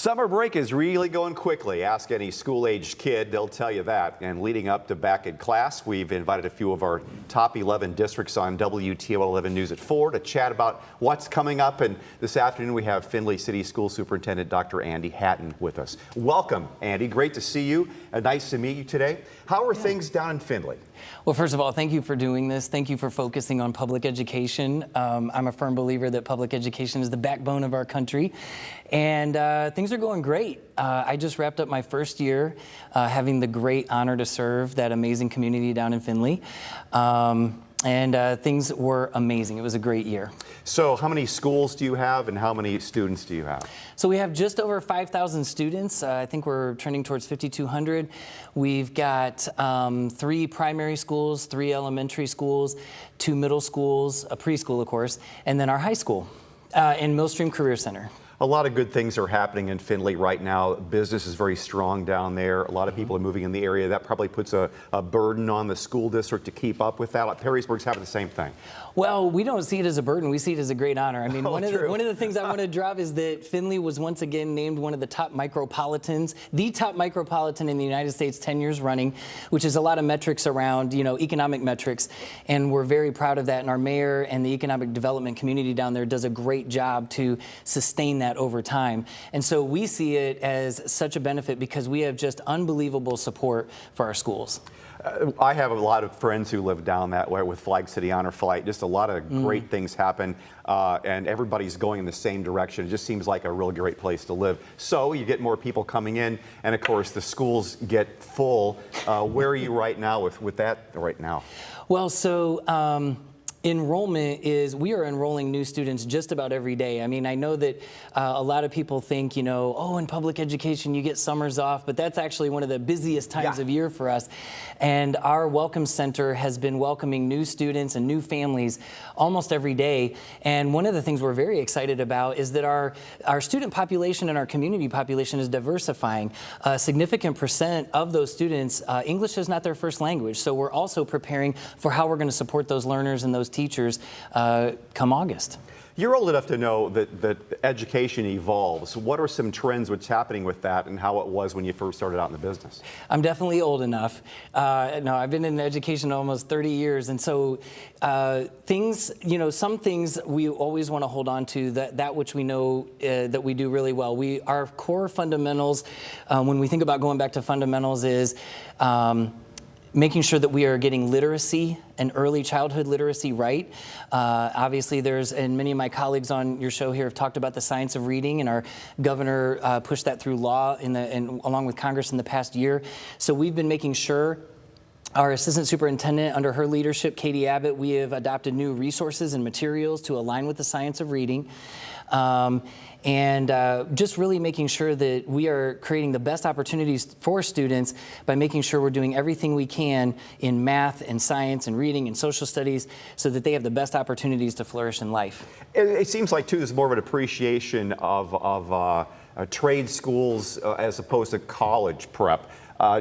Summer break is really going quickly. Ask any school-aged kid, they'll tell you that. And leading up to back in class, we've invited a few of our top 11 districts on WTO 11 News at 4 to chat about what's coming up. And this afternoon, we have Findlay City Schools Superintendent Dr. Andy Hatton with us. Welcome, Andy. Great to see you. Nice to meet you today. How are things down in Findlay? Well, first of all, thank you for doing this. Thank you for focusing on public education. I'm a firm believer that public education is the backbone of our country, and things are going great. I just wrapped up my first year having the great honor to serve that amazing community down in Findlay. And things were amazing. It was a great year. So how many schools do you have and how many students do you have? So we have just over 5,000 students. I think we're trending towards 5,200. We've got 3 primary schools, 3 elementary schools, 2 middle schools, a preschool, of course, and then our high school and Millstream Career Center. A lot of good things are happening in Findlay right now. Business is very strong down there. A lot of people are moving in the area. That probably puts a burden on the school district to keep up with that. Like Perrysburg's having the same thing. Well, we don't see it as a burden. We see it as a great honor. I mean, one of the things I want to drop is that Findlay was once again named one of the top micropolitans, the top micropolitan in the United States 10 years running, which is a lot of metrics around, economic metrics. And we're very proud of that. And our mayor and the economic development community down there does a great job to sustain that over time. And so we see it as such a benefit because we have just unbelievable support for our schools. I have a lot of friends who live down that way with Flag City Honor Flight. Just a lot of great things happen, and everybody's going in the same direction. It just seems like a real great place to live. So you get more people coming in, and of course the schools get full. Where are you right now with that right now? Well, so enrollment is, we are enrolling new students just about every day. I mean, I know that a lot of people think, oh, in public education you get summers off, but that's actually one of the busiest times of year for us. And our Welcome Center has been welcoming new students and new families almost every day. And one of the things we're very excited about is that our student population and our community population is diversifying. A significant percent of those students, English is not their first language. So we're also preparing for how we're going to support those learners and those teachers come August. You're old enough to know that education evolves. What are some trends, what's happening with that, and how it was when you first started out in the business? I'm definitely old enough. No, I've been in education almost 30 years, and so things, some things we always want to hold on to, that which we know that we do really well. Our core fundamentals, when we think about going back to fundamentals, is making sure that we are getting literacy and early childhood literacy right. Obviously, and many of my colleagues on your show here have talked about the science of reading, and our governor pushed that through law and along with Congress in the past year. So we've been making sure our assistant superintendent, under her leadership, Katie Abbott, we have adopted new resources and materials to align with the science of reading. And just really making sure that we are creating the best opportunities for students by making sure we're doing everything we can in math and science and reading and social studies so that they have the best opportunities to flourish in life. It seems like, too, there's more of an appreciation of trade schools as opposed to college prep.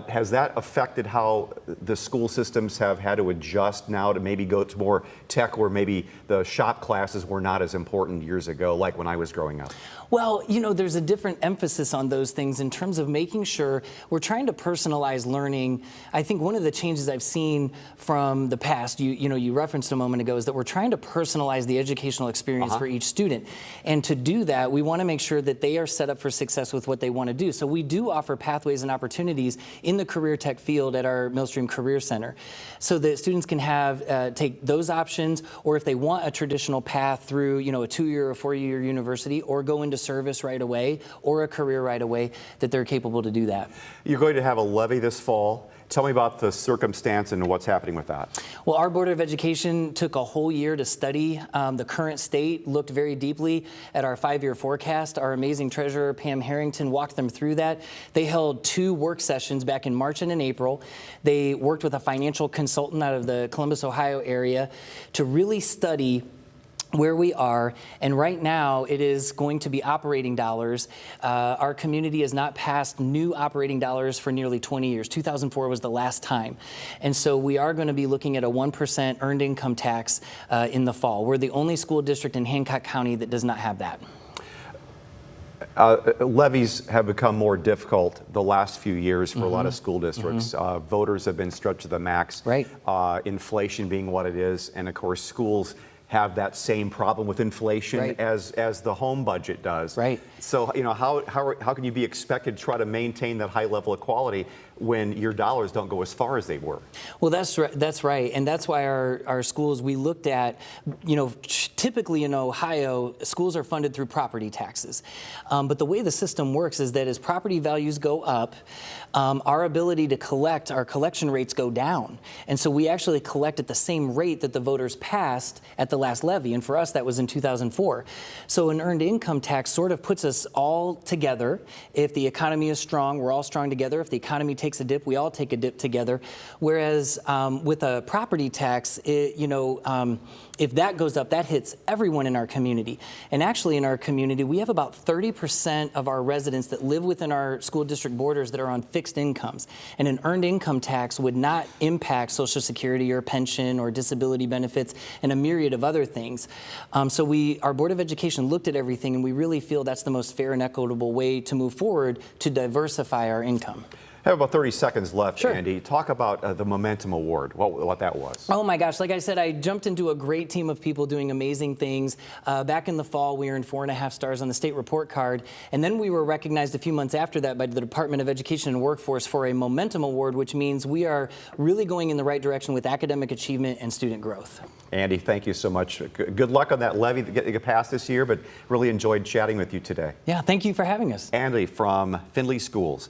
Has that affected how the school systems have had to adjust now to maybe go to more tech, where maybe the shop classes were not as important years ago, like when I was growing up? Well, there's a different emphasis on those things in terms of making sure we're trying to personalize learning. I think one of the changes I've seen from the past, you referenced a moment ago, is that we're trying to personalize the educational experience for each student. And to do that, we want to make sure that they are set up for success with what they want to do. So we do offer pathways and opportunities in the career tech field at our Millstream Career Center, so that students can take those options, or if they want a traditional path through, a 2-year or 4-year university, or go into service right away, or a career right away, that they're capable to do that. You're going to have a levy this fall. Tell me about the circumstance and what's happening with that. Well, our Board of Education took a whole year to study the current state, looked very deeply at our 5-year forecast. Our amazing treasurer, Pam Harrington, walked them through that. They held 2 work sessions back in March and in April. They worked with a financial consultant out of the Columbus, Ohio area to really study where we are, and right now it is going to be operating dollars. Our community has not passed new operating dollars for nearly 20 years. 2004 was the last time. And so we are going to be looking at a 1% earned income tax in the fall. We're the only school district in Hancock County that does not have that. Levies have become more difficult the last few years for a lot of school districts. Voters have been stretched to the max. Right. Inflation being what it is, and of course schools have that same problem with inflation Right. as the home budget does. Right. So how can you be expected to try to maintain that high level of quality when your dollars don't go as far as they were? Well, that's right, and that's why our schools, we looked at, typically in Ohio, schools are funded through property taxes. But the way the system works is that as property values go up, our ability to collect, our collection rates go down. And so we actually collect at the same rate that the voters passed at the last levy, and for us that was in 2004. So an earned income tax sort of puts us all together. If the economy is strong, we're all strong together. If the economy takes a dip, we all take a dip together. Whereas with a property tax, if that goes up, that hits everyone in our community. And actually in our community, we have about 30% of our residents that live within our school district borders that are on fixed incomes. And an earned income tax would not impact Social Security or pension or disability benefits and a myriad of other things. So our Board of Education looked at everything, and we really feel that's the most fair and equitable way to move forward to diversify our income. I have about 30 seconds left, Sure. Andy. Talk about the Momentum Award, what that was. Oh my gosh, like I said, I jumped into a great team of people doing amazing things. Back in the fall, we earned 4.5 stars on the state report card, and then we were recognized a few months after that by the Department of Education and Workforce for a Momentum Award, which means we are really going in the right direction with academic achievement and student growth. Andy, thank you so much. Good luck on that levy that get passed this year, but really enjoyed chatting with you today. Yeah, thank you for having us. Andy from Findlay Schools.